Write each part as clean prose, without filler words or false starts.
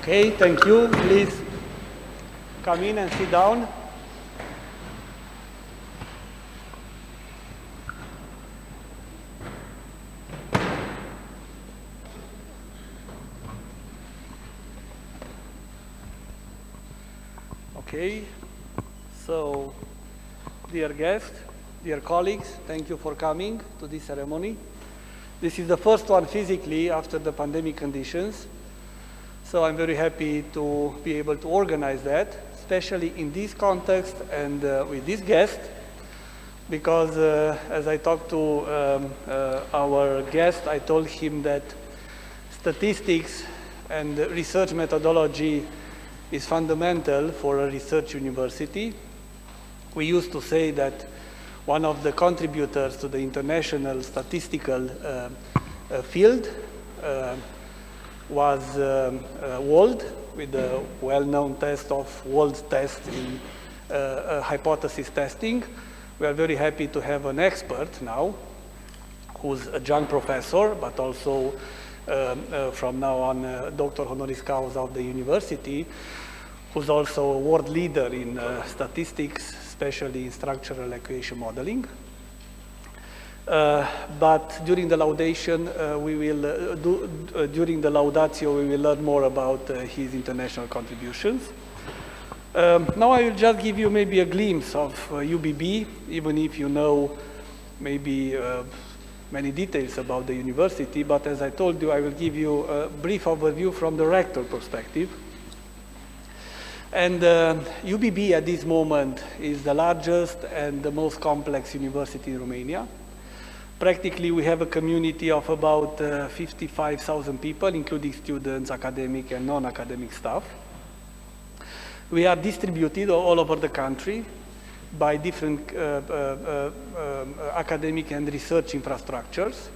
Okay, thank you. Please come in and sit down. Okay, so dear guests, dear colleagues, thank you for coming to this ceremony. This is the first one physically after the pandemic conditions. So I'm very happy to be able to organize that, especially in this context and with this guest, because as I talked to our guest, I told him that statistics and research methodology is fundamental for a research university. We used to say that one of the contributors to the international statistical field was Wald, with the well-known test of Wald's test in hypothesis testing. We are very happy to have an expert now, who's a adjunct professor, but also from now on Dr. Honoris Causa of the university, who's also a world leader in statistics, especially in structural equation modeling. But during the laudation, during the laudatio, we will learn more about his international contributions. Now I will just give you maybe a glimpse of UBB, even if you know maybe many details about the university, but as I told you, I will give you a brief overview from the rector perspective. And UBB at this moment is the largest and the most complex university in Romania. Practically, we have a community of about 55,000 people, including students, academic and non-academic staff. We are distributed all over the country by different academic and research infrastructures.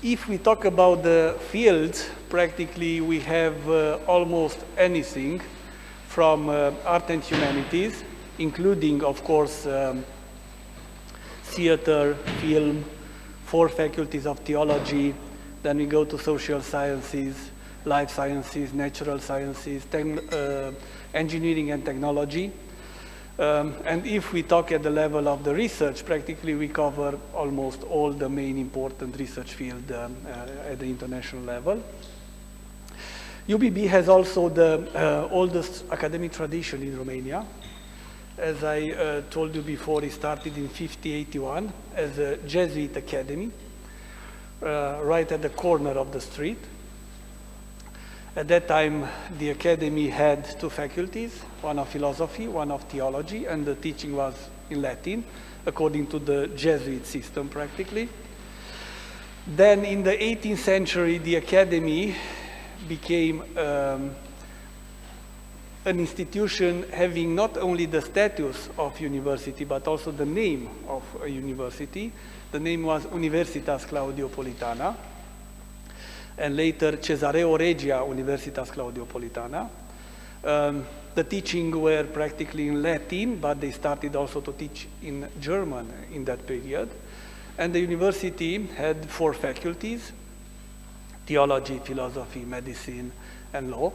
If we talk about the fields, practically we have almost anything from art and humanities, including, of course, theater, film, 4 faculties of theology. Then we go to social sciences, life sciences, natural sciences, engineering and technology. And if we talk at the level of the research, practically we cover almost all the main important research fields at the international level. UBB has also the oldest academic tradition in Romania. As I told you before, it started in 1581 as a Jesuit academy, right at the corner of the street. At that time, the academy had 2 faculties, one of philosophy, one of theology, and the teaching was in Latin, according to the Jesuit system, practically. Then in the 18th century, the academy became an institution having not only the status of university, but also the name of a university. The name was Universitas Claudiopolitana, and later Cezareo Regia Universitas Claudiopolitana. The teaching were practically in Latin, but they started also to teach in German in that period. And the university had 4 faculties: theology, philosophy, medicine, and law.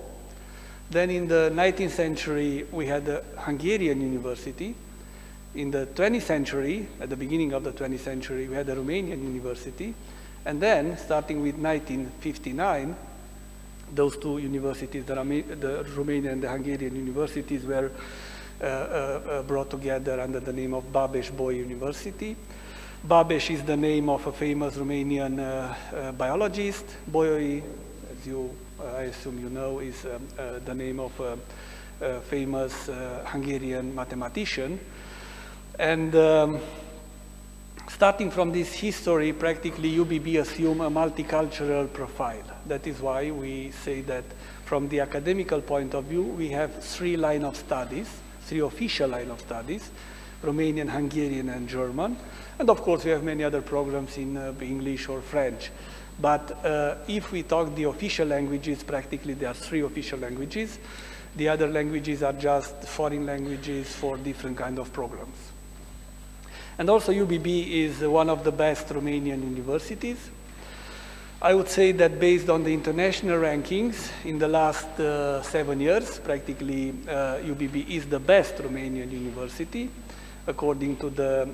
Then in the 19th century, we had the Hungarian university. In the 20th century, at the beginning of the 20th century, we had the Romanian university. And then, starting with 1959, those 2 universities, the Romanian and the Hungarian universities, were brought together under the name of Babeș-Bolyai University. Babeș is the name of a famous Romanian biologist. Bolyai, as I assume you know, is the name of a famous Hungarian mathematician. And starting from this history, practically UBB assumed a multicultural profile. That is why we say that from the academical point of view, we have 3 lines of studies, 3 official lines of studies: Romanian, Hungarian, and German. And of course, we have many other programs in English or French. But if we talk the official languages, practically there are 3 official languages. The other languages are just foreign languages for different kind of programs. And also UBB is one of the best Romanian universities. I would say that based on the international rankings in the last 7 years, practically UBB is the best Romanian university according to the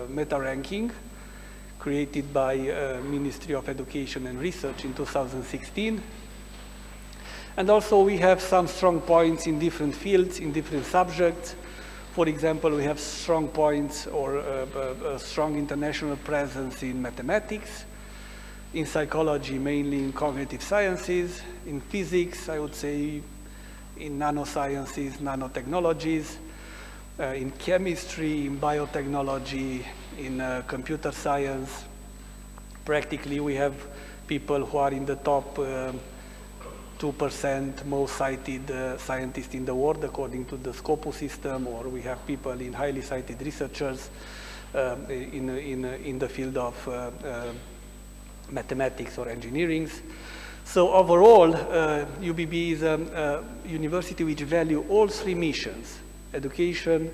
meta ranking created by Ministry of Education and Research in 2016. And also we have some strong points in different fields, in different subjects. For example, we have strong points or a strong international presence in mathematics, in psychology, mainly in cognitive sciences, in physics, I would say, in nanosciences, nanotechnologies, in chemistry, in biotechnology, in computer science. Practically, we have people who are in the top 2% most cited scientists in the world according to the Scopus system, or we have people in highly cited researchers in the field of mathematics or engineering. So overall, UBB is a university which values all three missions: education,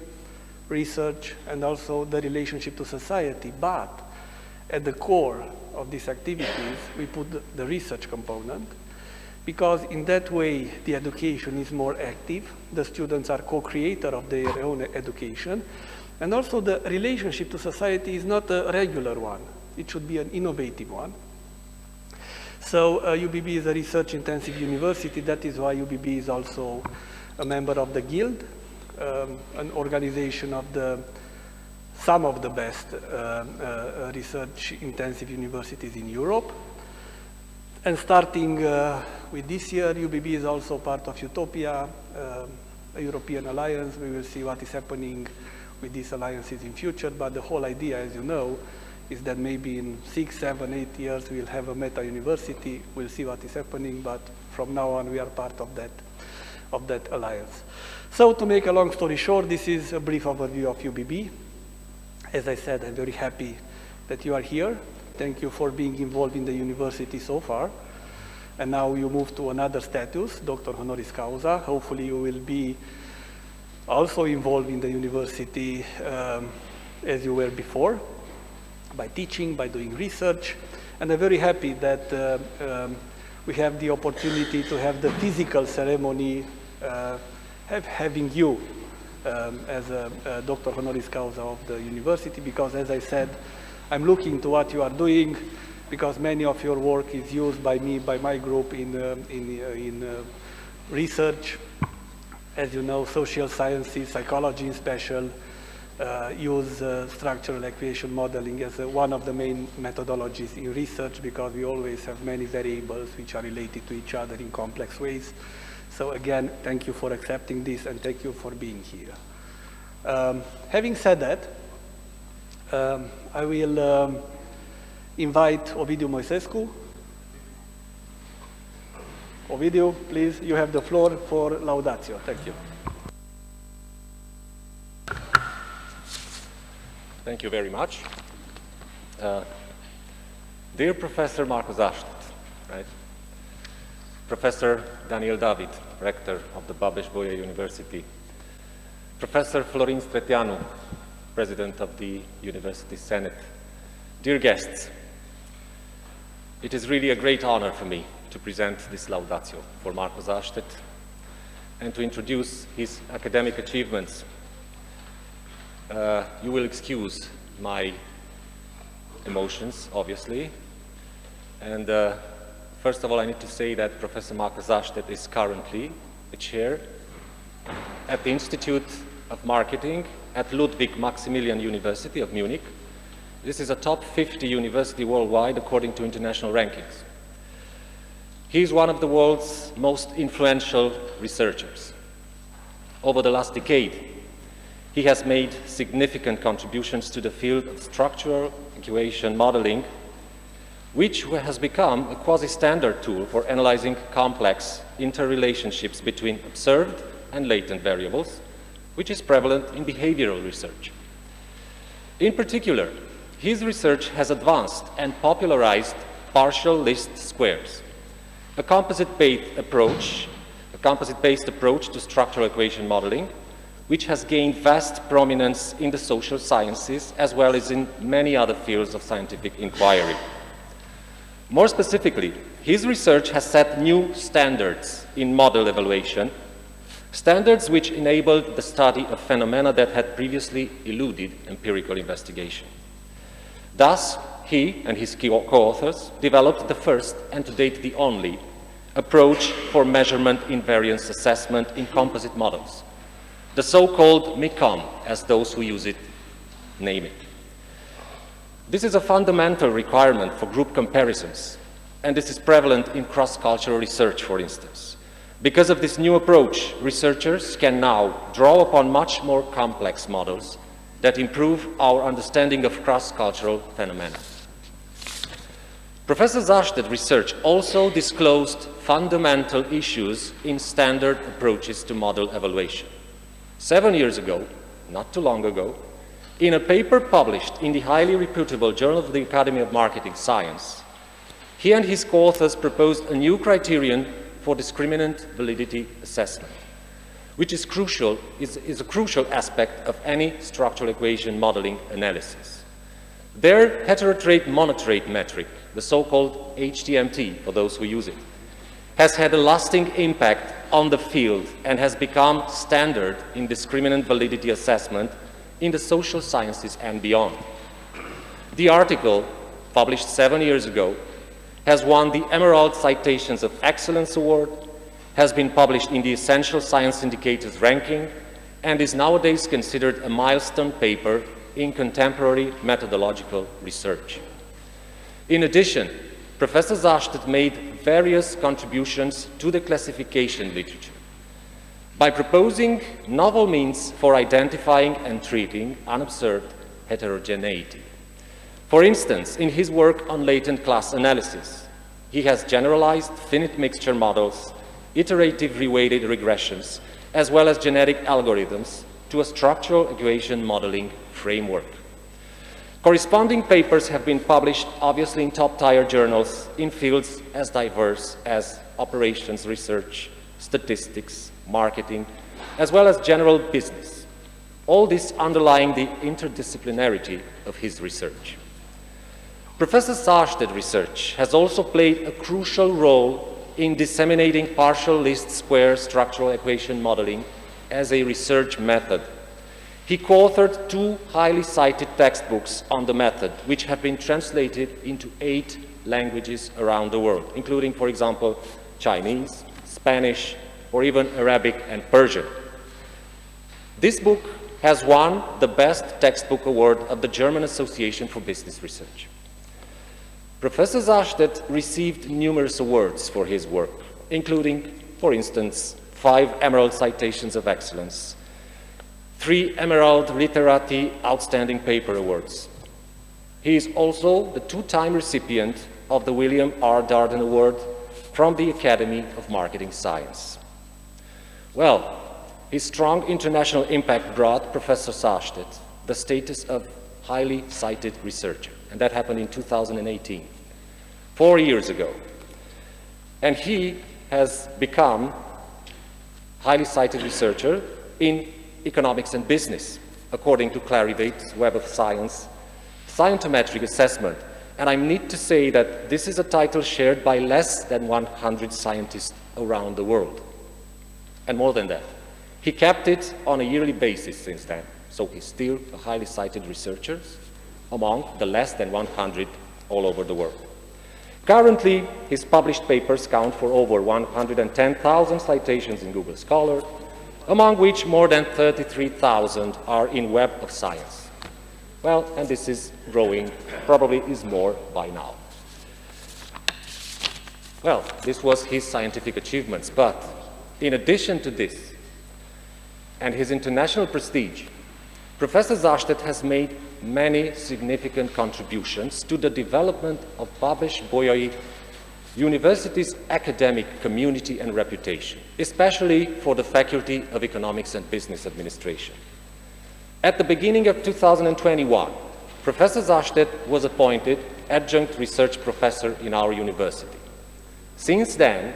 research, and also the relationship to society. But at the core of these activities, we put the research component, because in that way the education is more active, the students are co-creator of their own education, and also the relationship to society is not a regular one, it should be an innovative one. So UBB is a research-intensive university. That is why UBB is also a member of the Guild, an organization of some of the best research-intensive universities in Europe. And starting with this year, UBB is also part of Utopia, a European alliance. We will see what is happening with these alliances in future, but the whole idea, as you know, is that maybe in 6, 7, 8 years we'll have a meta university. We'll see what is happening, but from now on we are part of that alliance. So to make a long story short, this is a brief overview of UBB. As I said, I'm very happy that you are here. Thank you for being involved in the university so far. And now you move to another status, Doctor Honoris Causa. Hopefully you will be also involved in the university as you were before, by teaching, by doing research. And I'm very happy that we have the opportunity to have the physical ceremony having you as a Doctor Honoris Causa of the university, because as I said, I'm looking to what you are doing, because many of your work is used by me, by my group in research. As you know, social sciences, psychology in special, use structural equation modeling as one of the main methodologies in research, because we always have many variables which are related to each other in complex ways. So again, thank you for accepting this and thank you for being here. Having said that, I will invite Ovidiu Moisescu. Ovidiu, please, you have the floor for laudatio. Thank you. Thank you very much. Dear Professor Marko Sarstedt, right? Professor Daniel David, Rector of the Babeș-Bolyai University, Professor Florin Streteanu, President of the University Senate, dear guests, it is really a great honor for me to present this laudatio for Marko Sarstedt and to introduce his academic achievements. You will excuse my emotions, obviously, and first of all, I need to say that Professor Marko Sarstedt is currently a chair at the Institute of Marketing at Ludwig-Maximilians-University of Munich. This is a top 50 university worldwide according to international rankings. He is one of the world's most influential researchers. Over the last decade, he has made significant contributions to the field of structural equation modeling, which has become a quasi-standard tool for analyzing complex interrelationships between observed and latent variables, which is prevalent in behavioral research. In particular, his research has advanced and popularized partial least squares, a composite-based approach to structural equation modeling, which has gained vast prominence in the social sciences as well as in many other fields of scientific inquiry. More specifically, his research has set new standards in model evaluation, standards which enabled the study of phenomena that had previously eluded empirical investigation. Thus, he and his co-authors developed the first, and to date the only, approach for measurement invariance assessment in composite models, the so-called MECOM, as those who use it name it. This is a fundamental requirement for group comparisons, and this is prevalent in cross-cultural research, for instance. Because of this new approach, researchers can now draw upon much more complex models that improve our understanding of cross-cultural phenomena. Professor Sarstedt's research also disclosed fundamental issues in standard approaches to model evaluation. 7 years ago, not too long ago, in a paper published in the highly reputable Journal of the Academy of Marketing Science, he and his co-authors proposed a new criterion for discriminant validity assessment, which is a crucial aspect of any structural equation modeling analysis. Their heterotrait monotrait metric, the so-called htmt for those who use it, has had a lasting impact on the field and has become standard in discriminant validity assessment in the social sciences and beyond. The article, published 7 years ago, has won the Emerald Citations of Excellence Award, has been published in the Essential Science Indicators ranking, and is nowadays considered a milestone paper in contemporary methodological research. In addition, Professor Sarstedt made various contributions to the classification literature by proposing novel means for identifying and treating unobserved heterogeneity. For instance, in his work on latent class analysis, he has generalized finite mixture models, iterative reweighted regressions, as well as genetic algorithms to a structural equation modeling framework. Corresponding papers have been published, obviously, in top-tier journals in fields as diverse as operations research, statistics, marketing, as well as general business. All this underlying the interdisciplinarity of his research. Professor Sarstedt's research has also played a crucial role in disseminating partial least square structural equation modeling as a research method. He co-authored 2 highly cited textbooks on the method, which have been translated into 8 languages around the world, including, for example, Chinese, Spanish, or even Arabic and Persian. This book has won the Best Textbook Award of the German Association for Business Research. Professor Sarstedt received numerous awards for his work, including, for instance, 5 Emerald Citations of Excellence, 3 Emerald Literati Outstanding Paper Awards. He is also the 2-time recipient of the William R. Darden Award from the Academy of Marketing Science. Well, his strong international impact brought Professor Sarstedt the status of highly cited researcher, and that happened in 2018, 4 years ago. And he has become highly cited researcher in economics and business, according to Clarivate's Web of Science scientometric assessment. And I need to say that this is a title shared by less than 100 scientists around the world. And more than that, he kept it on a yearly basis since then. So he's still a highly cited researcher among the less than 100 all over the world. Currently, his published papers count for over 110,000 citations in Google Scholar, among which more than 33,000 are in Web of Science. Well, and this is growing, probably is more by now. Well, this was his scientific achievements, but in addition to this and his international prestige, Professor Sarstedt has made many significant contributions to the development of Babeş-Bolyai University's academic community and reputation, especially for the Faculty of Economics and Business Administration. At the beginning of 2021, Professor Sarstedt was appointed Adjunct Research Professor in our university. Since then,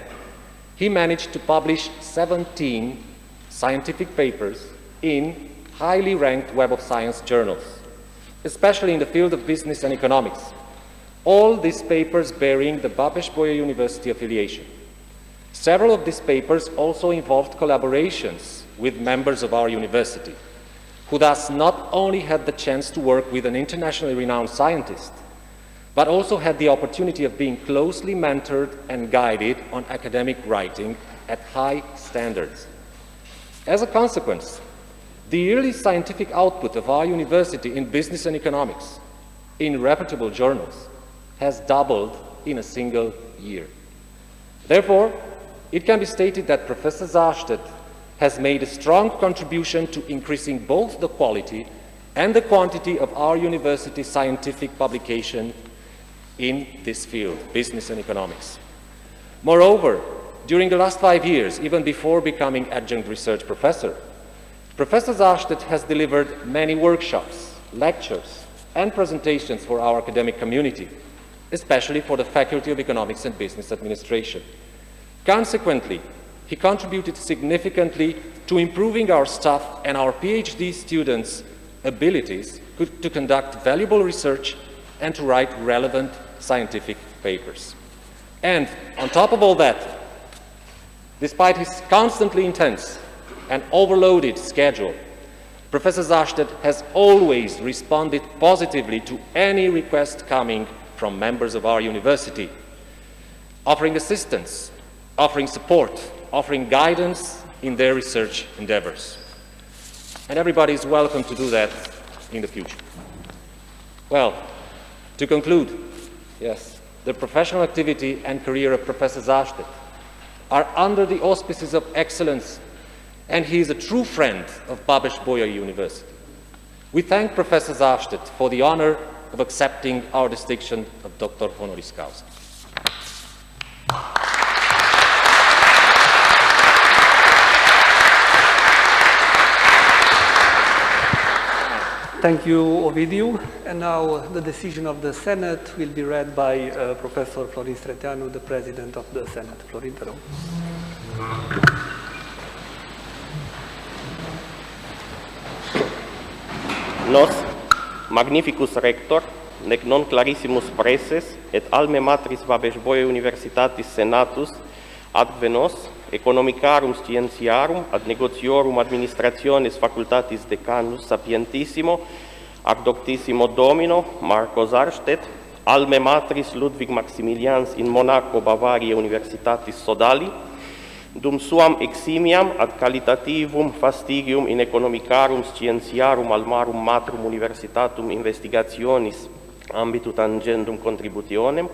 he managed to publish 17 scientific papers in highly ranked Web of Science journals, especially in the field of business and economics, All these papers bearing the Babeș-Bolyai University affiliation. Several of these papers also involved collaborations with members of our university, who thus not only had the chance to work with an internationally renowned scientist, but also had the opportunity of being closely mentored and guided on academic writing at high standards. As a consequence, the yearly scientific output of our university in business and economics, in reputable journals, has doubled in a single year. Therefore, it can be stated that Professor Sarstedt has made a strong contribution to increasing both the quality and the quantity of our university's scientific publication in this field, business and economics. Moreover, during the last 5 years, even before becoming adjunct research professor, Professor Sarstedt has delivered many workshops, lectures, and presentations for our academic community, especially for the Faculty of Economics and Business Administration. Consequently, he contributed significantly to improving our staff and our PhD students' abilities to conduct valuable research and to write relevant scientific papers. And on top of all that, despite his constantly intense and overloaded schedule, Professor Sarstedt has always responded positively to any request coming from members of our university, offering assistance, offering support, offering guidance in their research endeavors. And everybody is welcome to do that in the future. Well, to conclude, yes, the professional activity and career of Professor Sarstedt are under the auspices of excellence, and he is a true friend of Babeș-Bolyai University. We thank Professor Sarstedt for the honor of accepting our distinction of Doctor Honoris Causa. Thank you, Ovidiu. And now the decision of the Senate will be read by Professor Florin Streteanu, the President of the Senate. Florin, te rog. Nos, magnificus rector, nec non clarissimus preses, et alme matris Babeș-Bolyai Universitatis Senatus, ad venos, economicarum scientiarum, ad negotiorum administrationis facultatis decanus sapientissimo, ac doctissimo domino, Marko Sarstedt, alme matris Ludwig-Maximilians in Monaco, Bavaria Universitatis Sodali, dum suam eximiam ad qualitativum fastigium in economicarum scientiarum almarum matrum universitatum investigationis ambitu tangendum contributionem,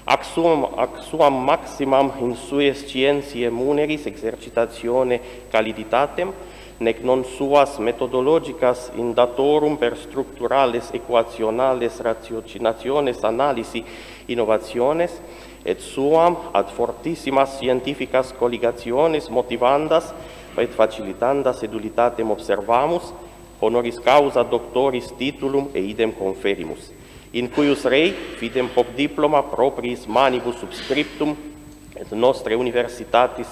ac suam maximam in sue scientiae muneris exercitatione caliditatem, nec non suas methodologicas in datorum per structurales equationales ratiocinationes analisi innovationes, et suam ad fortissimas scientificas colligationes motivandas et facilitandas edulitatem observamus, honoris causa doctoris titulum e idem conferimus, in cuius rei fidem hoc diploma propriis manibus subscriptum et nostre universitatis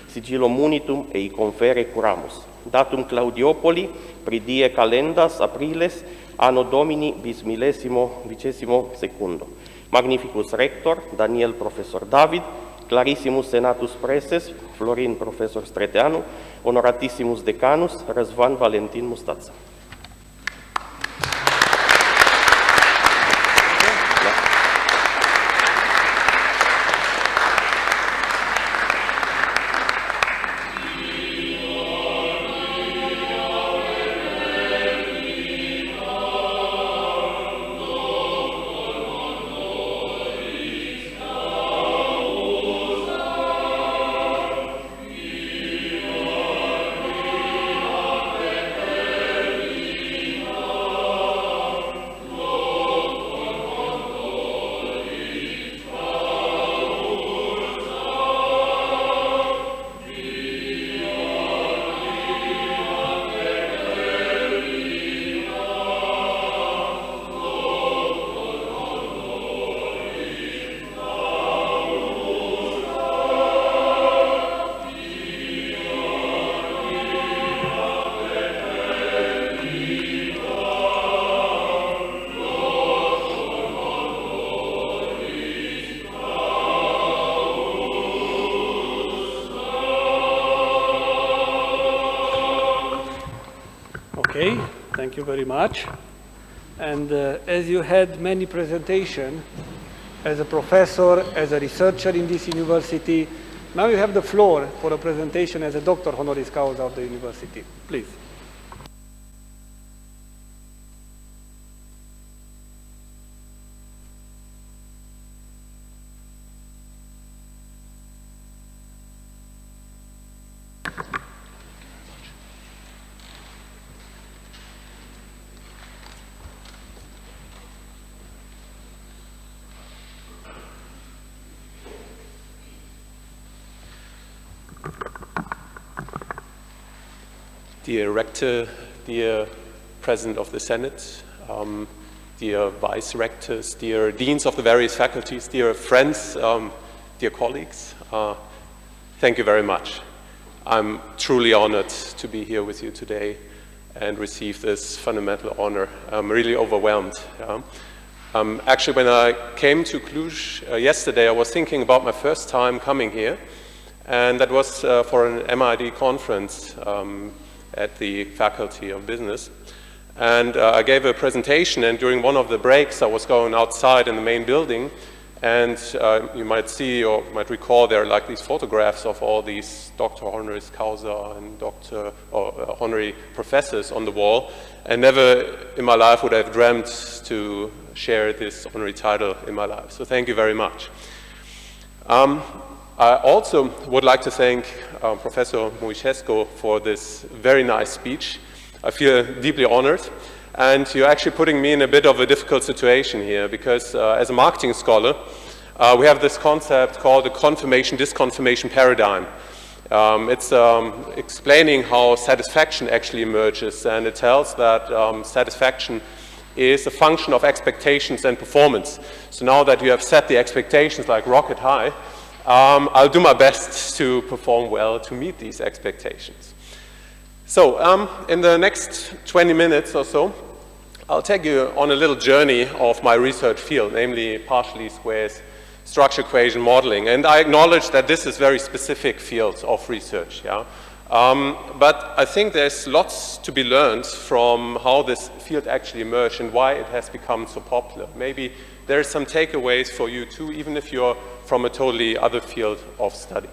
sigillo munitum ei confere curamus. Datum Claudiopoli, pridie calendas apriles, anno domini bis millesimo vicesimo secundo. Magnificus rector, Daniel Professor David, clarissimus senatus preses, Florin Professor Streteanu, honoratissimus decanus, Răzvan Valentin Mustața. Thank you very much. And as you had many presentations, as a professor, as a researcher in this university, now you have the floor for a presentation as a Doctor Honoris Causa of the university. Please. Dear Rector, dear President of the Senate, dear Vice Rectors, dear Deans of the various faculties, dear friends, dear colleagues, thank you very much. I'm truly honored to be here with you today and receive this fundamental honor. I'm really overwhelmed. Actually, when I came to Cluj yesterday, I was thinking about my first time coming here, and that was for an MID conference at the Faculty of Business. And I gave a presentation, and during one of the breaks I was going outside in the main building, and you might see or might recall there are like these photographs of all these Dr. Honoris Causa and Dr. or honorary professors on the wall, and never in my life would I have dreamt to share this honorary title in my life. So thank you very much. I also would like to thank Professor Muișescu for this very nice speech. I feel deeply honored, and you're actually putting me in a bit of a difficult situation here, because as a marketing scholar, we have this concept called the confirmation-disconfirmation paradigm. It's explaining how satisfaction actually emerges, and it tells that satisfaction is a function of expectations and performance. So now that you have set the expectations like rocket high, I'll do my best to perform well to meet these expectations. So in the next 20 minutes or so, I'll take you on a little journey of my research field, namely partial least squares, structure equation modeling. And I acknowledge that this is very specific fields of research. Yeah? But I think there's lots to be learned from how this field actually emerged and why it has become so popular. Maybe there are some takeaways for you too, even if you're from a totally other field of studies.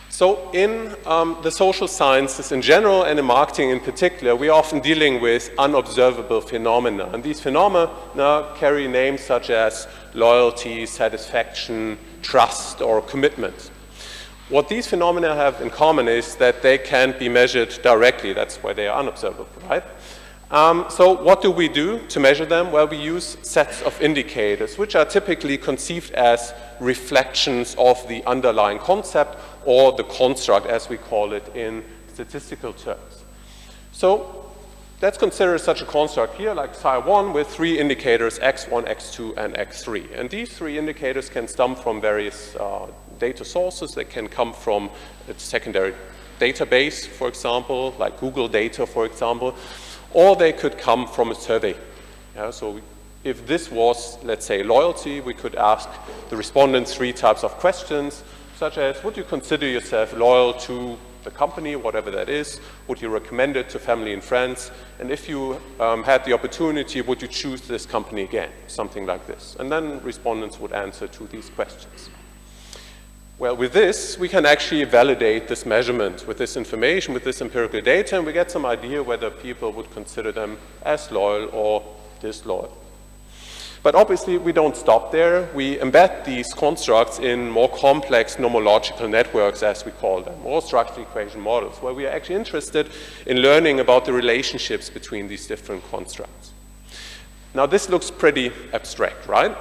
So in the social sciences in general and in marketing in particular, we're often dealing with unobservable phenomena. And these phenomena carry names such as loyalty, satisfaction, trust, or commitment. What these phenomena have in common is that they can't be measured directly. That's why they are unobservable, right? So what do we do to measure them? Well, we use sets of indicators, which are typically conceived as reflections of the underlying concept or the construct, as we call it in statistical terms. So let's consider such a construct here, like psi1, with three indicators, x1, x2, and x3. And these three indicators can stem from various data sources. They can come from a secondary database, for example, like Google data, for example, or they could come from a survey. Yeah, so if this was, let's say, loyalty, we could ask the respondents three types of questions, such as, would you consider yourself loyal to the company, whatever that is? Would you recommend it to family and friends? And if you had the opportunity, would you choose this company again? Something like this. And then respondents would answer to these questions. Well, with this, we can actually validate this measurement with this information, with this empirical data, and we get some idea whether people would consider them as loyal or disloyal. But obviously, we don't stop there. We embed these constructs in more complex nomological networks, as we call them, or structural equation models, where we are actually interested in learning about the relationships between these different constructs. Now, this looks pretty abstract, right?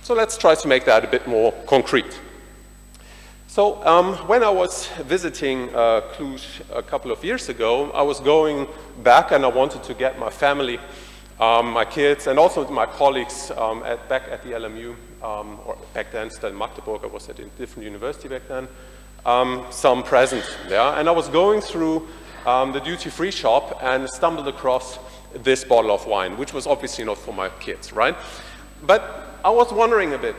So let's try to make that a bit more concrete. So when I was visiting Cluj a couple of years ago, I was going back and I wanted to get my family, my kids, and also my colleagues back at the LMU, or back then still in Magdeburg, I was at a different university back then, some present. Yeah? And I was going through the duty-free shop and stumbled across this bottle of wine, which was obviously not for my kids, right? But I was wondering a bit.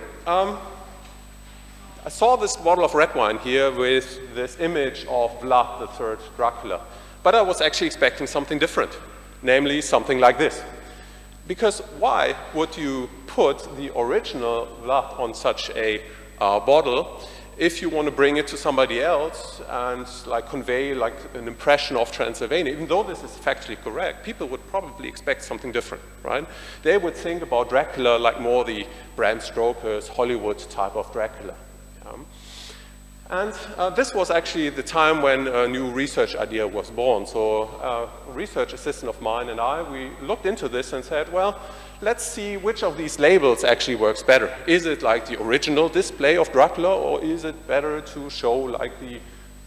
I saw this bottle of red wine here with this image of Vlad III, Dracula, but I was actually expecting something different. namely something like this. Because why would you put the original blood on such a bottle if you want to bring it to somebody else and like convey like an impression of Transylvania? Even though this is factually correct, people would probably expect something different, right? They would think about Dracula like more the Bram Stoker's Hollywood type of Dracula. And this was actually the time when a new research idea was born. So a research assistant of mine and I, we looked into this and said, well, let's see which of these labels actually works better. Is it like the original display of Dracula, or is it better to show like the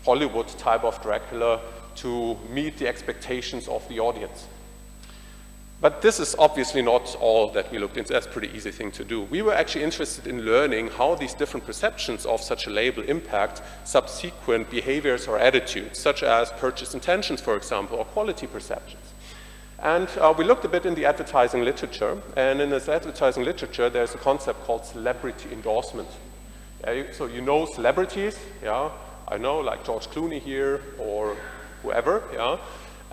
Hollywood type of Dracula to meet the expectations of the audience? But this is obviously not all that we looked into. That's a pretty easy thing to do. We were actually interested in learning how these different perceptions of such a label impact subsequent behaviors or attitudes, such as purchase intentions, for example, or quality perceptions. And we looked a bit in the advertising literature, and in this advertising literature, there's a concept called celebrity endorsement. So you know celebrities, yeah? I know like George Clooney here, or whoever, yeah?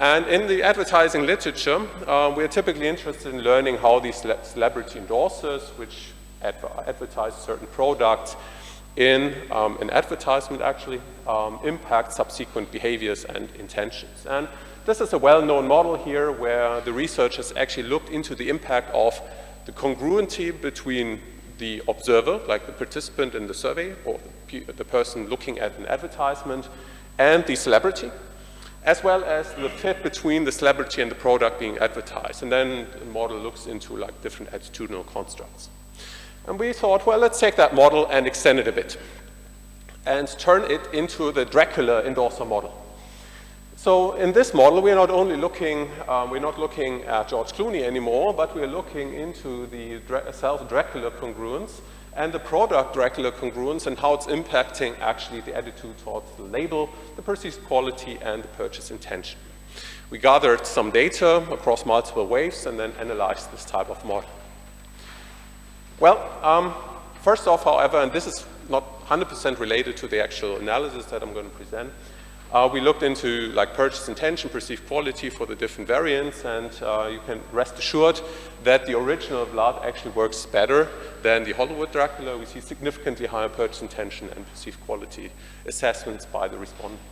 And in the advertising literature, we're typically interested in learning how these celebrity endorsers, which advertise certain products in an advertisement actually, impact subsequent behaviors and intentions. And this is a well-known model here where the researchers actually looked into the impact of the congruency between the observer, like the participant in the survey, or the person looking at an advertisement, and the celebrity, as well as the fit between the celebrity and the product being advertised. And then the model looks into like different attitudinal constructs. And we thought, well, let's take that model and extend it a bit and turn it into the Dracula endorser model. So in this model, we're not only looking, we're not looking at George Clooney anymore, but we're looking into the self-Dracula congruence and the product Dracula congruence and how it's impacting actually the attitude towards the label, the perceived quality, and the purchase intention. We gathered some data across multiple waves and then analyzed this type of model. Well, first off, however, and this is not 100% related to the actual analysis that I'm going to present, we looked into like purchase intention, perceived quality for the different variants, and you can rest assured that the original blood actually works better than the Hollywood Dracula. We see significantly higher purchase intention and perceived quality assessments by the respondents.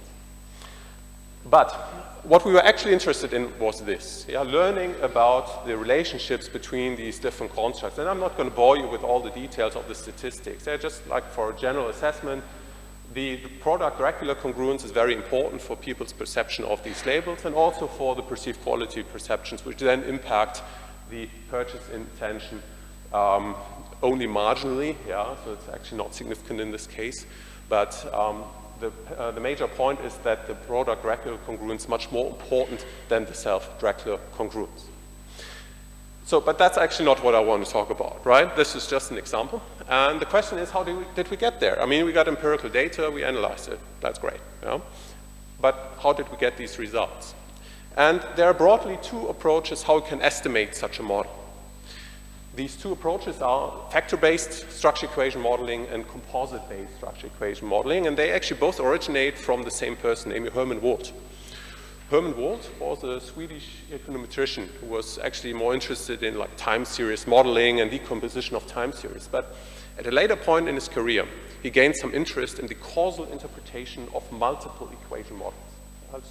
But what we were actually interested in was this, learning about the relationships between these different constructs. And I'm not going to bore you with all the details of the statistics. They're just like for a general assessment. The product Dracula congruence is very important for people's perception of these labels and also for the perceived quality perceptions, which then impact the purchase intention only marginally, so it's actually not significant in this case. But the major point is that the product Dracula congruence is much more important than the self-Dracula congruence. So, but that's actually not what I want to talk about, right? This is just an example. And the question is, how did we get there? I mean, we got empirical data, we analyzed it, that's great. But how did we get these results? And there are broadly two approaches how we can estimate such a model. These two approaches are factor-based structure equation modeling and composite-based structure equation modeling, and they actually both originate from the same person, named Herman Wold. Herman Wold was a Swedish econometrician who was actually more interested in like time series modeling and decomposition of time series. But at a later point in his career, he gained some interest in the causal interpretation of multiple equation models.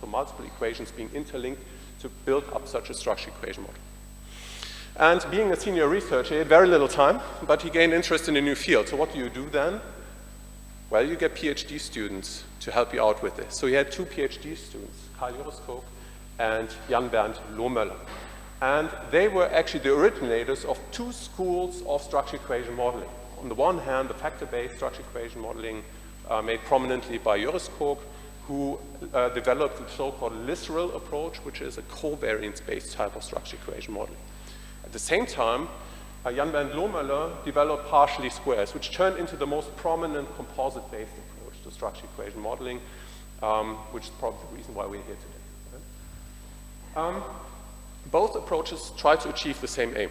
So multiple equations being interlinked to build up such a structure equation model. And being a senior researcher, he had very little time, but he gained interest in a new field. So what do you do then? Well, you get PhD students to help you out with this. So he had two PhD students, Karl Juriskog and Jan Bernd Lohmöller. And they were actually the originators of two schools of structure equation modeling. On the one hand, the factor-based structure equation modeling made prominently by Juriskog, who developed the so-called literal approach, which is a covariance-based type of structure equation modeling. At the same time, Jan Bernd Lohmöller developed partially squares, which turned into the most prominent composite-based approach to structure equation modeling, which is probably the reason why we're here today. Both approaches try to achieve the same aim.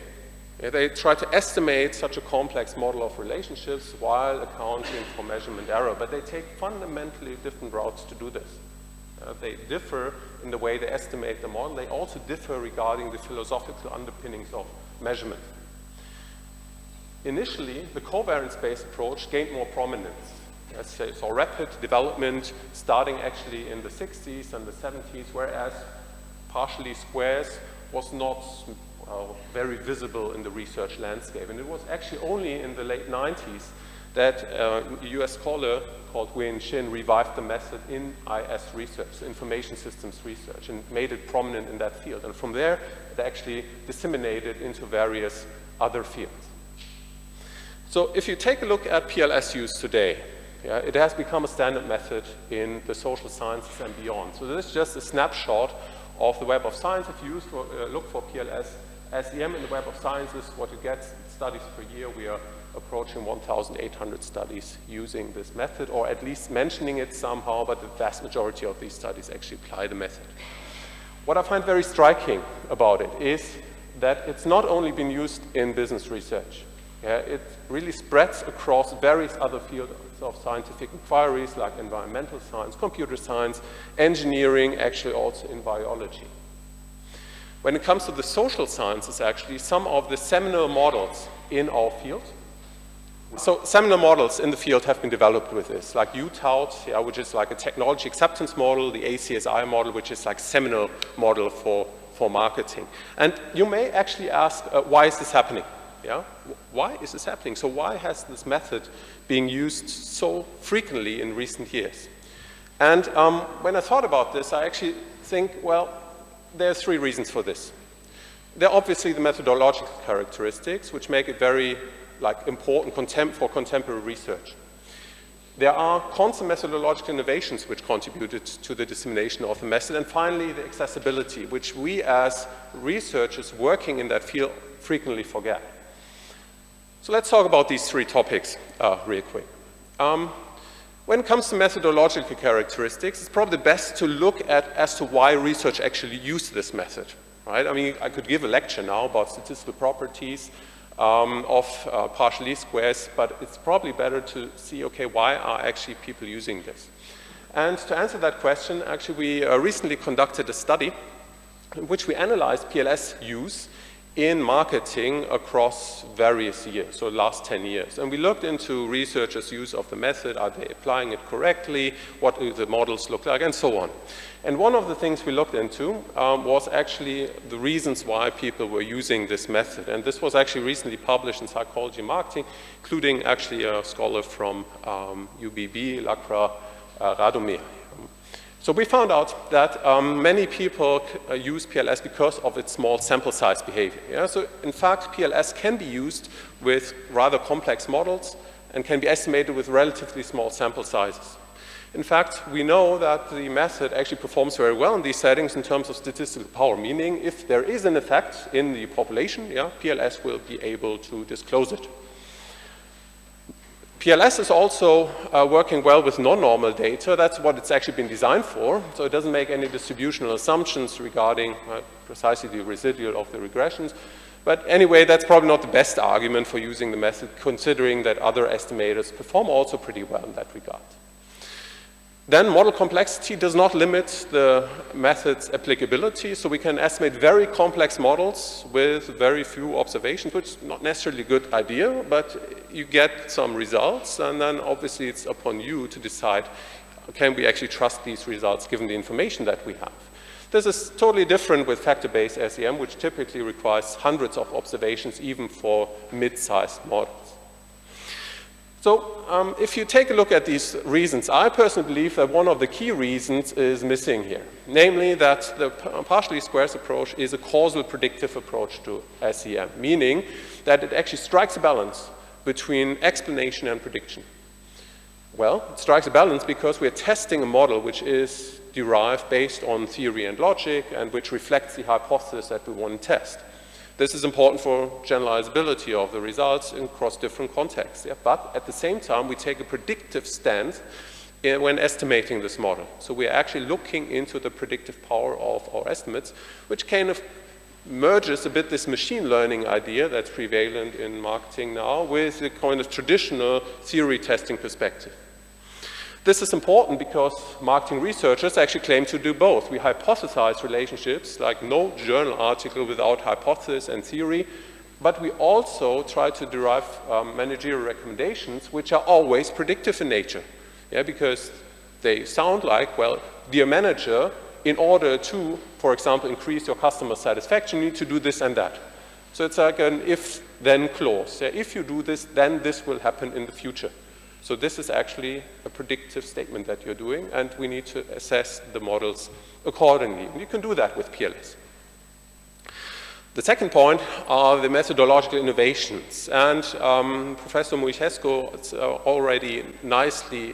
They try to estimate such a complex model of relationships while accounting for measurement error, but they take fundamentally different routes to do this. They differ in the way they estimate the model. They also differ regarding the philosophical underpinnings of measurement. Initially, the covariance-based approach gained more prominence. As I saw rapid development starting actually in the 60s and the 70s, whereas partially squares was not very visible in the research landscape. And it was actually only in the late 90s that a US scholar called Wayne Shin revived the method in IS research, information systems research, and made it prominent in that field. And from there, it actually disseminated into various other fields. So if you take a look at PLS use today, it has become a standard method in the social sciences and beyond. So this is just a snapshot of the Web of Science. If you look for PLS SEM in the Web of Sciences, what you get studies per year, we are approaching 1,800 studies using this method, or at least mentioning it somehow, but the vast majority of these studies actually apply the method. What I find very striking about it is that it's not only been used in business research. It really spreads across various other fields of scientific inquiries like environmental science, computer science, engineering, actually also in biology. When it comes to the social sciences, actually, some of the seminal models in our field. So seminal models in the field have been developed with this, like UTAUT, which is like a technology acceptance model, the ACSI model, which is like seminal model for marketing. And you may actually ask, why is this happening? Why is this happening? So why has this method been used so frequently in recent years? And when I thought about this, I actually think, well, there are three reasons for this. There are obviously the methodological characteristics, which make it very important for contemporary research. There are constant methodological innovations which contributed to the dissemination of the method. And finally, the accessibility, which we as researchers working in that field frequently forget. So let's talk about these three topics real quick. When it comes to methodological characteristics, it's probably best to look at as to why research actually used this method, right? I mean, I could give a lecture now about statistical properties of partial least squares, but it's probably better to see, okay, why are actually people using this? And to answer that question, actually, we recently conducted a study in which we analyzed PLS use in marketing across various years, so the last 10 years. And we looked into researchers' use of the method, are they applying it correctly, what do the models look like, and so on. And one of the things we looked into was actually the reasons why people were using this method. And this was actually recently published in Psychology and Marketing, including actually a scholar from UBB, Lakra Radomir. So we found out that many people use PLS because of its small sample size behavior. So in fact, PLS can be used with rather complex models and can be estimated with relatively small sample sizes. In fact, we know that the method actually performs very well in these settings in terms of statistical power, meaning if there is an effect in the population, PLS will be able to disclose it. PLS is also working well with non-normal data. That's what it's actually been designed for. So it doesn't make any distributional assumptions regarding precisely the residual of the regressions. But anyway, that's probably not the best argument for using the method, considering that other estimators perform also pretty well in that regard. Then model complexity does not limit the method's applicability, so we can estimate very complex models with very few observations, which is not necessarily a good idea, but you get some results, and then obviously it's upon you to decide, can we actually trust these results given the information that we have? This is totally different with factor-based SEM, which typically requires hundreds of observations even for mid-sized models. So if you take a look at these reasons, I personally believe that one of the key reasons is missing here, namely that the partially squares approach is a causal predictive approach to SEM, meaning that it actually strikes a balance between explanation and prediction. Well, it strikes a balance because we're testing a model which is derived based on theory and logic and which reflects the hypothesis that we want to test. This is important for generalizability of the results across different contexts. But at the same time, we take a predictive stance when estimating this model. So we're actually looking into the predictive power of our estimates, which kind of merges a bit this machine learning idea that's prevalent in marketing now with the kind of traditional theory testing perspective. This is important because marketing researchers actually claim to do both. We hypothesize relationships, like no journal article without hypothesis and theory, but we also try to derive managerial recommendations which are always predictive in nature. Yeah, because they sound like, well, dear manager, in order to, for example, increase your customer satisfaction, you need to do this and that. So it's like an if-then clause. Yeah, if you do this, then this will happen in the future. So this is actually a predictive statement that you're doing, and we need to assess the models accordingly. And you can do that with PLS. The second point are the methodological innovations. And Professor Muichescu already nicely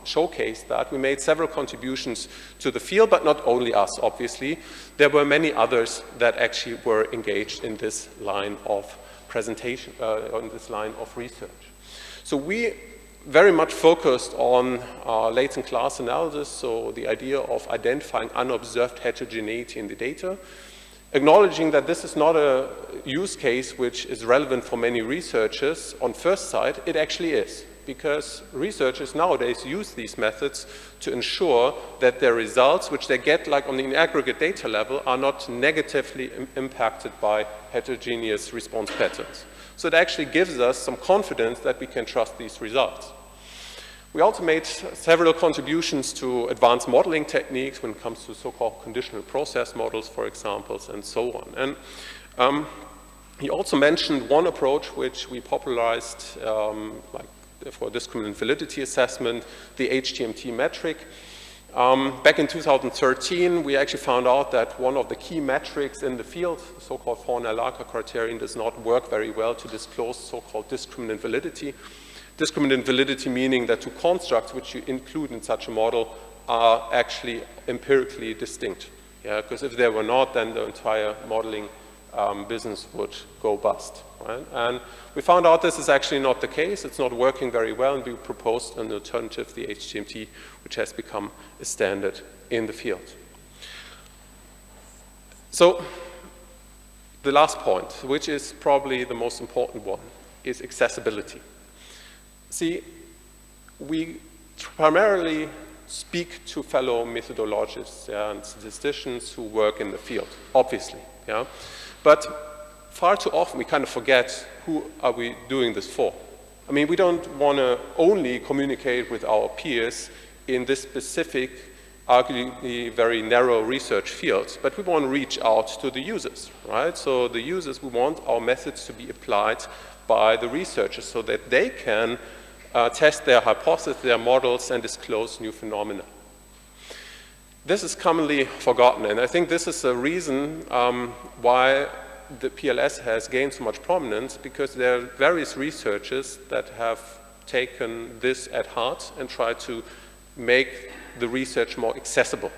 showcased that. We made several contributions to the field, but not only us, obviously. There were many others that actually were engaged in this line of presentation, on this line of research. So we very much focused on latent class analysis, so the idea of identifying unobserved heterogeneity in the data, acknowledging that this is not a use case which is relevant for many researchers on first sight. It actually is, because researchers nowadays use these methods to ensure that their results, which they get like on the aggregate data level, are not negatively impacted by heterogeneous response patterns. So it actually gives us some confidence that we can trust these results. We also made several contributions to advanced modeling techniques when it comes to so-called conditional process models, for example, and so on. And he also mentioned one approach which we popularized like for discriminant validity assessment, the htmt metric. Back in 2013, we actually found out that one of the key metrics in the field, the so-called Fauna-Larka criterion, does not work very well to disclose so-called discriminant validity. Discriminant validity meaning that two constructs which you include in such a model are actually empirically distinct. Yeah, because if they were not, then the entire modeling business would go bust. Right? And we found out this is actually not the case. It's not working very well, and we proposed an alternative, the htmt, which has become a standard in the field. So the last point, which is probably the most important one, is accessibility. See, we primarily speak to fellow methodologists and statisticians who work in the field, obviously. Yeah? But far too often we kind of forget who are we doing this for. I mean, we don't want to only communicate with our peers in this specific, arguably very narrow research field, but we want to reach out to the users, right? So the users, we want our methods to be applied by the researchers so that they can test their hypotheses, their models, and disclose new phenomena. This is commonly forgotten, and I think this is a reason why the PLS has gained so much prominence, because there are various researchers that have taken this at heart and tried to make the research more accessible.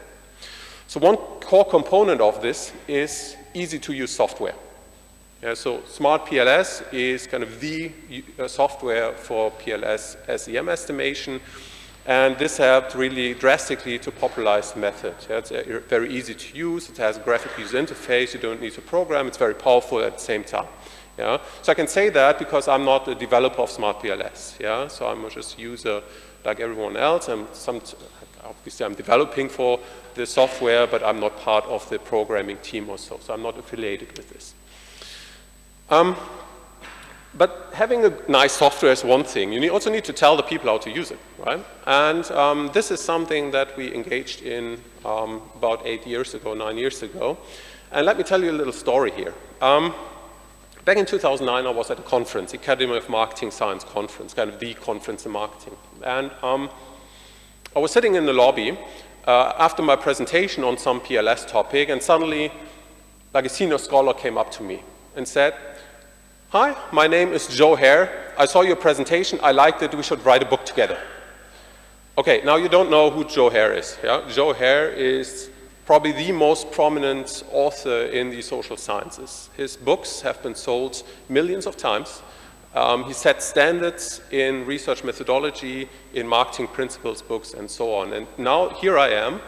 So one core component of this is easy-to-use software. Yeah, so Smart PLS is kind of the software for PLS SEM estimation, and this helped really drastically to popularize the method. Yeah, it's very easy to use, it has a graphic user interface, you don't need to program, it's very powerful at the same time. Yeah? So I can say that because I'm not a developer of Smart PLS. Yeah? So I'm just a user like everyone else. Obviously I'm developing for the software, but I'm not part of the programming team or so I'm not affiliated with this. But having a nice software is one thing. You also need to tell the people how to use it, right? And this is something that we engaged in about 9 years ago. And let me tell you a little story here. Back in 2009, I was at a conference, Academy of Marketing Science conference, kind of the conference in marketing. And I was sitting in the lobby after my presentation on some PLS topic, and suddenly, like a senior scholar came up to me and said, "Hi, my name is Joe Hare. I saw your presentation. I liked it. We should write a book together." Okay, now you don't know who Joe Hare is. Yeah? Joe Hare is probably the most prominent author in the social sciences. His books have been sold millions of times. He set standards in research methodology, in marketing principles books, and so on. And now here I am,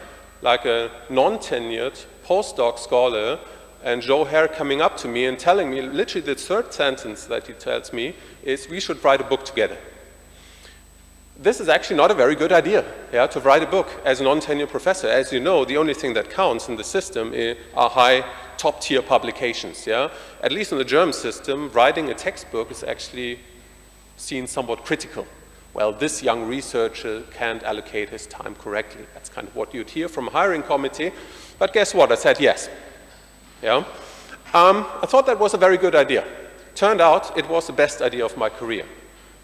like a non-tenured postdoc scholar, and Joe Hare coming up to me and telling me, literally the third sentence that he tells me is, we should write a book together. this is actually not a very good idea, yeah, to write a book as a non-tenure professor. As you know, the only thing that counts in the system are high top-tier publications, yeah. At least in the German system, writing a textbook is actually seen somewhat critical. Well, this young researcher can't allocate his time correctly. That's kind of what you'd hear from a hiring committee. But guess what? I said yes. Yeah. I thought that was a very good idea. Turned out it was the best idea of my career.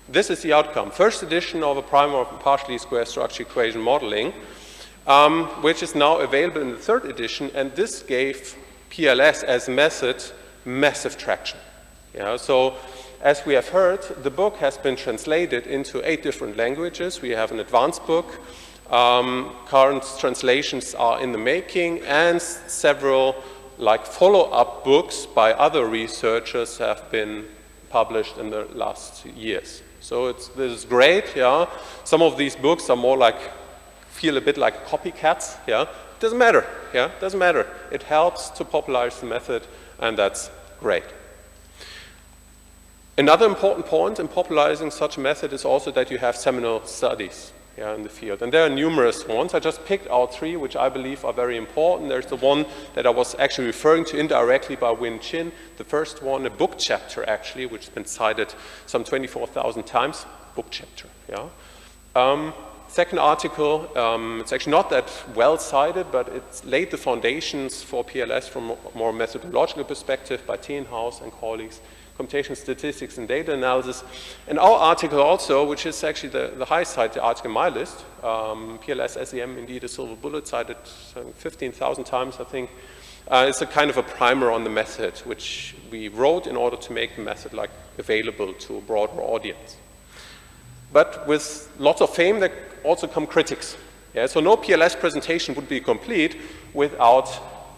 This is the outcome. First edition of a primer of partially square structure equation modeling, which is now available in the third edition, and this gave PLS as a method massive traction. Yeah, so as we have heard, the book has been translated into 8 different languages. We have an advanced book. Current translations are in the making, and several follow-up books by other researchers have been published in the last years. So this is great, yeah. Some of these books are more feel a bit like copycats, yeah. Doesn't matter, yeah, doesn't matter. It helps to popularize the method, and that's great. Another important point in popularizing such a method is also that you have seminal studies, yeah, in the field. And there are numerous ones. I just picked out 3 which I believe are very important. There's the one that I was actually referring to indirectly by Win Chin. The first one, a book chapter actually, which has been cited some 24,000 times. Book chapter, yeah. Second article, it's actually not that well cited, but it's laid the foundations for PLS from a more methodological perspective by Teenhouse and colleagues. Computational statistics and data analysis. And our article also, which is actually the high cited article in my list, PLS SEM, indeed a silver bullet, cited 15,000 times, I think. It's a kind of a primer on the method, which we wrote in order to make the method available to a broader audience. But with lots of fame, there also come critics. Yeah? So no PLS presentation would be complete without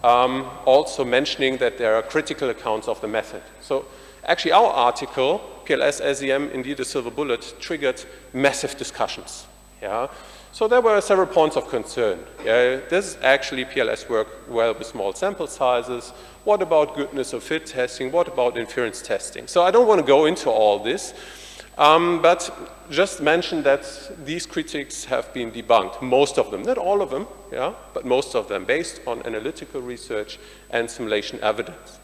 also mentioning that there are critical accounts of the method. So actually, our article, PLS SEM, indeed a silver bullet, triggered massive discussions. Yeah? So there were several points of concern. Yeah? Does actually PLS work well with small sample sizes? What about goodness of fit testing? What about inference testing? So I don't want to go into all this, but just mention that these critics have been debunked, most of them, not all of them, yeah? But most of them, based on analytical research and simulation evidence.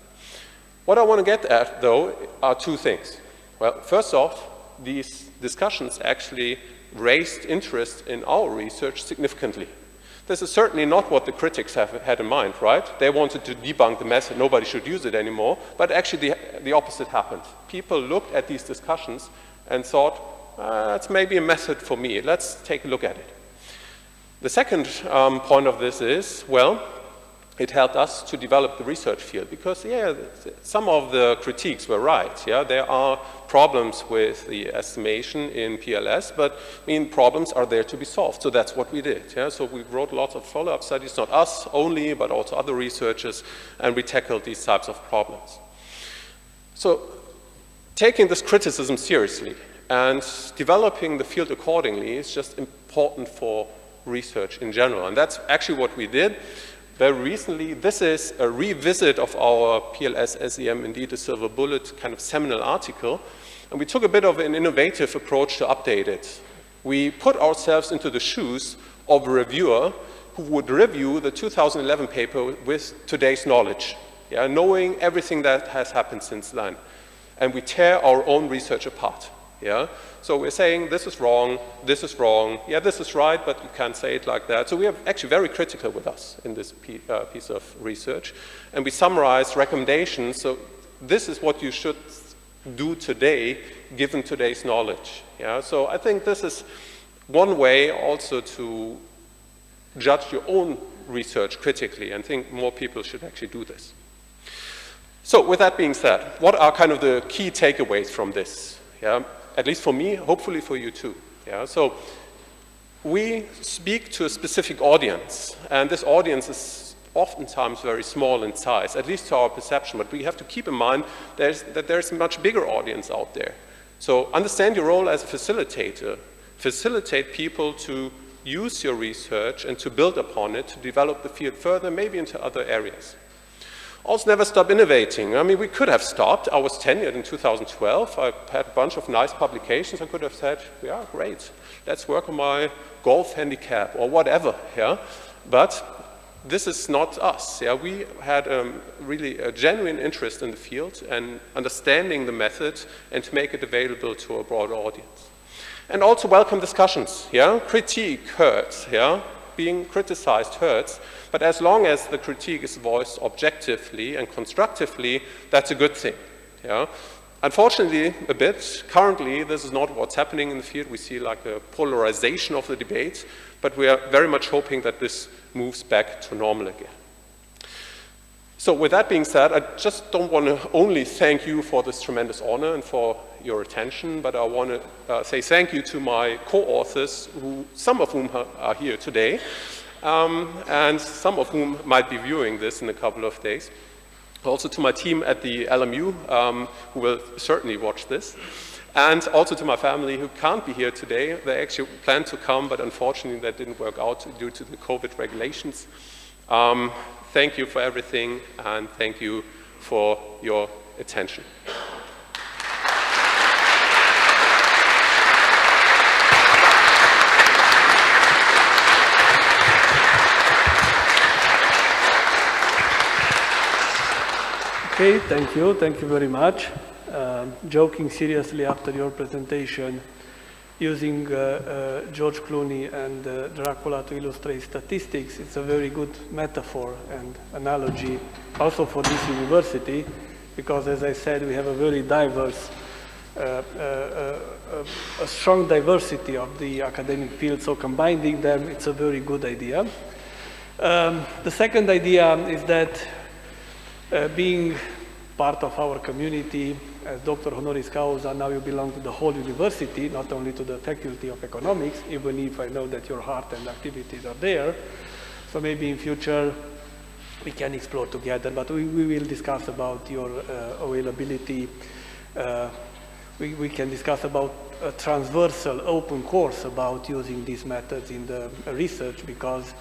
What I want to get at, though, are 2 things. Well, first off, these discussions actually raised interest in our research significantly. This is certainly not what the critics have had in mind, right? They wanted to debunk the method, nobody should use it anymore, but actually the opposite happened. People looked at these discussions and thought, that's maybe a method for me, let's take a look at it. The second point of this is, well, it helped us to develop the research field because, yeah, some of the critiques were right. Yeah, there are problems with the estimation in PLS, but I mean, problems are there to be solved. So that's what we did. Yeah, so we wrote lots of follow-up studies, not us only, but also other researchers, and we tackled these types of problems. So taking this criticism seriously and developing the field accordingly is just important for research in general, and that's actually what we did. Very recently, this is a revisit of our PLS SEM, indeed a silver bullet kind of seminal article, and we took a bit of an innovative approach to update it. We put ourselves into the shoes of a reviewer who would review the 2011 paper with today's knowledge, yeah, knowing everything that has happened since then. And we tear our own research apart. Yeah? So we're saying this is wrong, yeah, this is right, but you can't say it like that. So we are actually very critical with us in this piece of research. And we summarize recommendations. So this is what you should do today, given today's knowledge. Yeah? So I think this is one way also to judge your own research critically, and I think more people should actually do this. So with that being said, what are kind of the key takeaways from this? Yeah? At least for me, hopefully for you too. Yeah? So we speak to a specific audience, and this audience is oftentimes very small in size, at least to our perception, but we have to keep in mind that there's a much bigger audience out there. So understand your role as a facilitator. Facilitate people to use your research and to build upon it, to develop the field further, maybe into other areas. Also never stop innovating. I mean, we could have stopped. I was tenured in 2012. I had a bunch of nice publications. I could have said, yeah, great, let's work on my golf handicap or whatever, yeah? But this is not us. Yeah? We had really a genuine interest in the field and understanding the method and to make it available to a broader audience. And also welcome discussions. Yeah? Critique hurts. Yeah? Being criticized hurts. But as long as the critique is voiced objectively and constructively, that's a good thing. Yeah? Unfortunately, a bit, currently, this is not what's happening in the field. We see like a polarization of the debate, but we are very much hoping that this moves back to normal again. So with that being said, I just don't want to only thank you for this tremendous honor and for your attention, but I want to say thank you to my co-authors, some of whom are here today, and some of whom might be viewing this in a couple of days. Also to my team at the LMU, who will certainly watch this. And also to my family who can't be here today. They actually planned to come, but unfortunately that didn't work out due to the COVID regulations. Thank you for everything, and thank you for your attention. Okay, thank you very much. Joking seriously after your presentation, using George Clooney and Dracula to illustrate statistics, it's a very good metaphor and analogy also for this university, because as I said, we have a very diverse, a strong diversity of the academic field, so combining them, it's a very good idea. The second idea is that being part of our community, as Dr. Honoris Causa, now you belong to the whole university, not only to the Faculty of Economics, even if I know that your heart and activities are there. So maybe in future we can explore together, but we will discuss about your availability. We can discuss about a transversal open course about using these methods in the research, because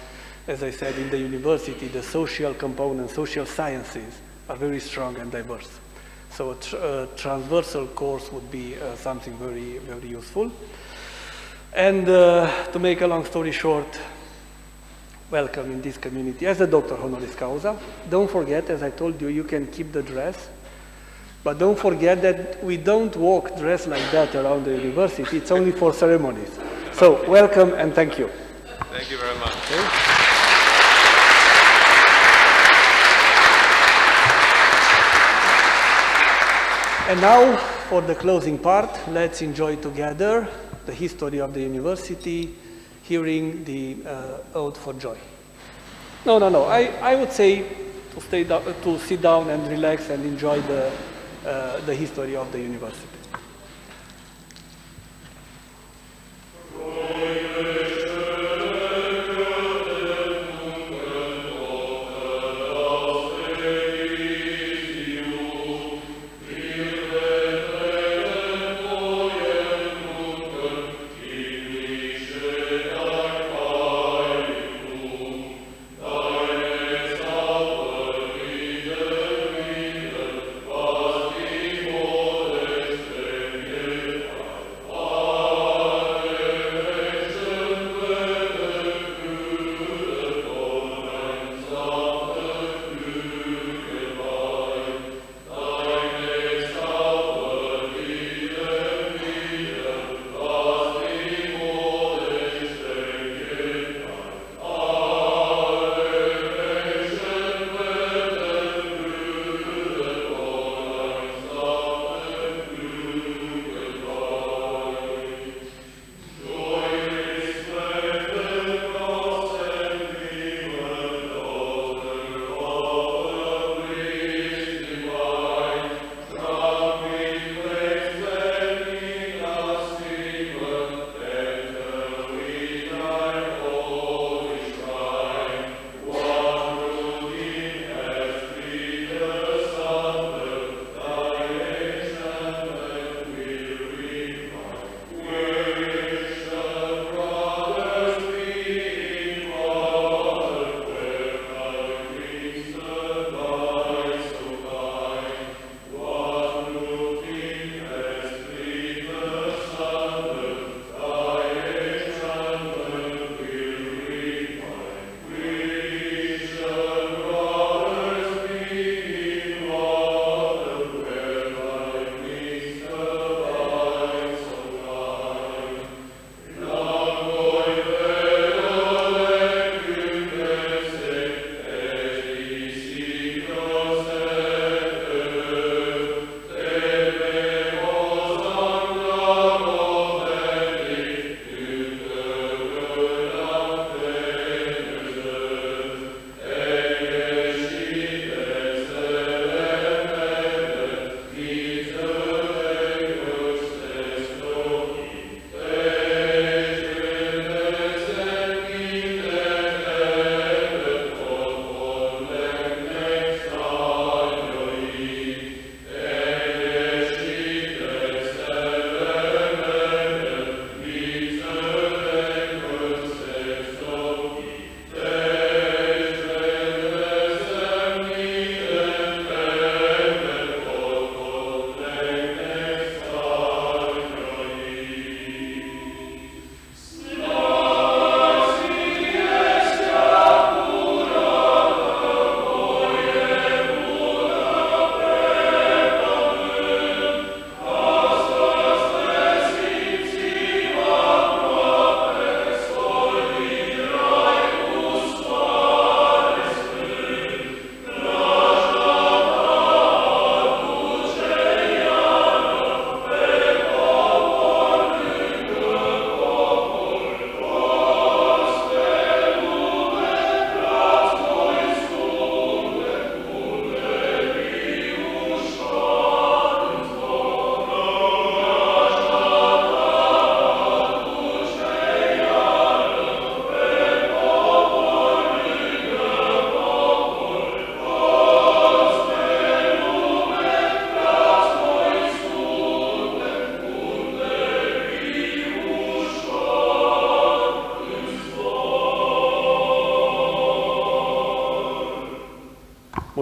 as I said, in the university, the social component, social sciences are very strong and diverse. So a transversal course would be something very, very useful. And to make a long story short, welcome in this community as a Dr. Honoris Causa. Don't forget, as I told you, you can keep the dress, but don't forget that we don't walk dressed like that around the university. It's only for ceremonies. So welcome and thank you. Thank you very much. Okay. And now, for the closing part, let's enjoy together the history of the university, hearing the Ode for Joy. No. I would say to sit down and relax and enjoy the history of the university.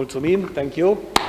Mulțumim, thank you.